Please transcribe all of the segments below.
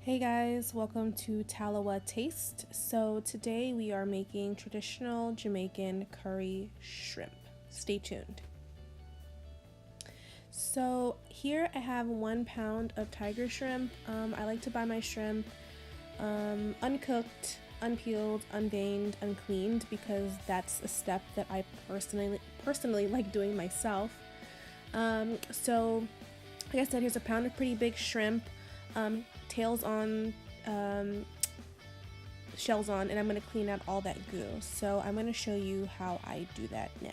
Hey guys, welcome to Tallawah Taste. So today we are making traditional Jamaican curry shrimp. Stay tuned. So here I have 1 pound of tiger shrimp. I like to buy my shrimp uncooked, unpeeled, unveined, uncleaned because that's a step that I personally like doing myself. So like I said, here's a pound of pretty big shrimp. Tails on, shells on, and I'm going to clean out all that goo. So I'm going to show you how I do that now.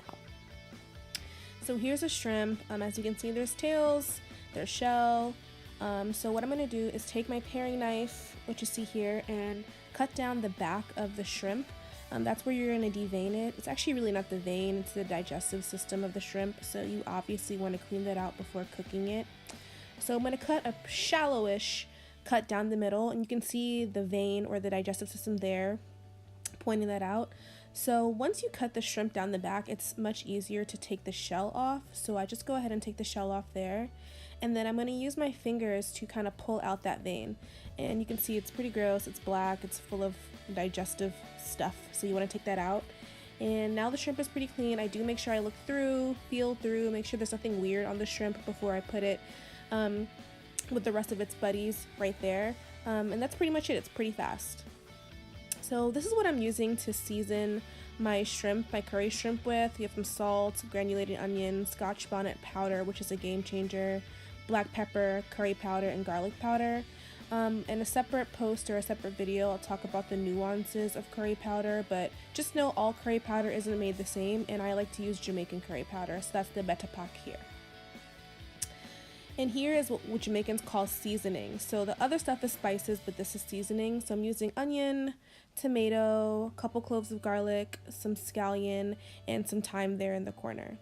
So here's a shrimp. As you can see, there's tails, there's shell. So what I'm going to do is take my paring knife, which you see here, and cut down the back of the shrimp. That's where you're going to devein it. It's actually really not the vein, it's the digestive system of the shrimp. So you obviously want to clean that out before cooking it. So I'm going to cut a shallowish cut down the middle, and you can see the vein or the digestive system there pointing that out. So once you cut the shrimp down the back, it's much easier to take the shell off. So I just go ahead and take the shell off there, and then I'm going to use my fingers to kind of pull out that vein. And you can see it's pretty gross, it's black, it's full of digestive stuff, so you want to take that out. And now the shrimp is pretty clean. I do make sure I look through, feel through, make sure there's nothing weird on the shrimp before I put it with the rest of its buddies right there. And that's pretty much it. It's pretty fast. So this is what I'm using to season my shrimp, my curry shrimp with. You have some salt, granulated onion, scotch bonnet powder, which is a game changer, black pepper, curry powder, and garlic powder. In a separate post or a separate video, I'll talk about the nuances of curry powder, but just know all curry powder isn't made the same, and I like to use Jamaican curry powder, so that's the beta pack here. And here is what Jamaicans call seasoning. So the other stuff is spices, but this is seasoning. So I'm using onion, tomato, a couple cloves of garlic, some scallion, and some thyme there in the corner.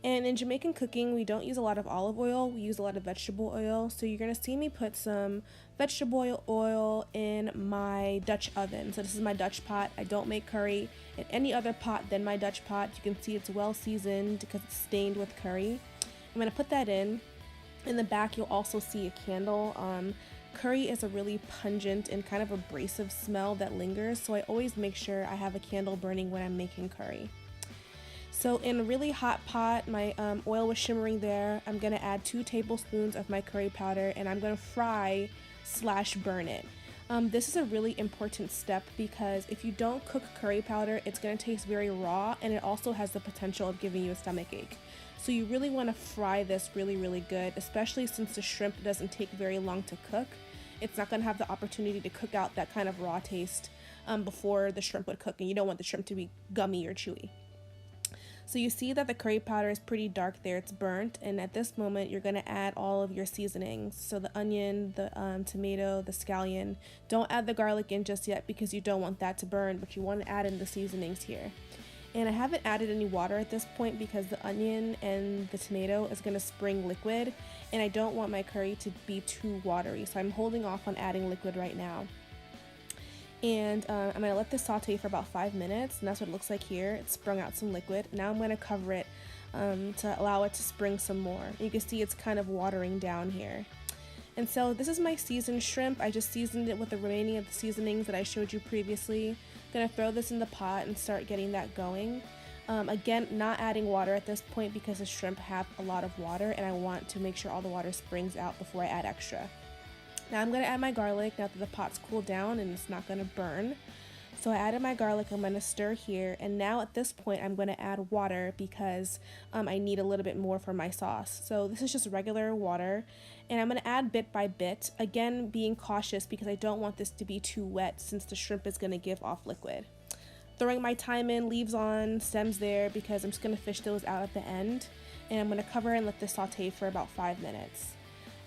And in Jamaican cooking, we don't use a lot of olive oil, we use a lot of vegetable oil. So you're gonna see me put some vegetable oil in my Dutch oven. So this is my Dutch pot. I don't make curry in any other pot than my Dutch pot. You can see it's well seasoned because it's stained with curry. I'm gonna put that in. In the back, you'll also see a candle. Curry is a really pungent and kind of abrasive smell that lingers, so I always make sure I have a candle burning when I'm making curry. So in a really hot pot, my oil was shimmering there. I'm gonna add 2 tablespoons of my curry powder, and I'm gonna fry/burn it. This is a really important step because if you don't cook curry powder, it's gonna taste very raw, and it also has the potential of giving you a stomach ache. So you really want to fry this really good, especially since the shrimp doesn't take very long to cook. It's not going to have the opportunity to cook out that kind of raw taste before the shrimp would cook, and you don't want the shrimp to be gummy or chewy. So you see that the curry powder is pretty dark there, it's burnt, and at this moment you're going to add all of your seasonings. So the onion, the tomato, the scallion. Don't add the garlic in just yet because you don't want that to burn, but you want to add in the seasonings here. And I haven't added any water at this point because the onion and the tomato is going to spring liquid, and I don't want my curry to be too watery, so I'm holding off on adding liquid right now. And I'm going to let this saute for about 5 minutes, and that's what it looks like here. It's sprung out some liquid. Now I'm going to cover it to allow it to spring some more. You can see it's kind of watering down here. And so this is my seasoned shrimp. I just seasoned it with the remaining of the seasonings that I showed you previously. I'm gonna throw this in the pot and start getting that going. Again, not adding water at this point because the shrimp have a lot of water, and I want to make sure all the water springs out before I add extra. Now I'm gonna add my garlic now that the pot's cooled down and it's not gonna burn. So I added my garlic, I'm going to stir here, and now at this point I'm going to add water because I need a little bit more for my sauce. So this is just regular water, and I'm going to add bit by bit, again being cautious because I don't want this to be too wet since the shrimp is going to give off liquid. Throwing my thyme in, leaves on, stems there because I'm just going to fish those out at the end, and I'm going to cover and let this saute for about 5 minutes.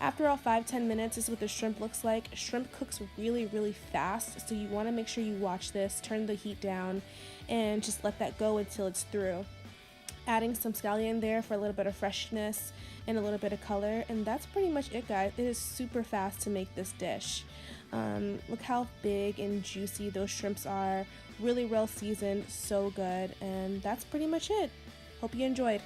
After about 5-10 minutes, this is what the shrimp looks like. Shrimp cooks really fast, so you want to make sure you watch this, turn the heat down, and just let that go until it's through. Adding some scallion there for a little bit of freshness and a little bit of color, and that's pretty much it, guys. It is super fast to make this dish. Look how big and juicy those shrimps are. Really well seasoned, so good, and that's pretty much it. Hope you enjoyed.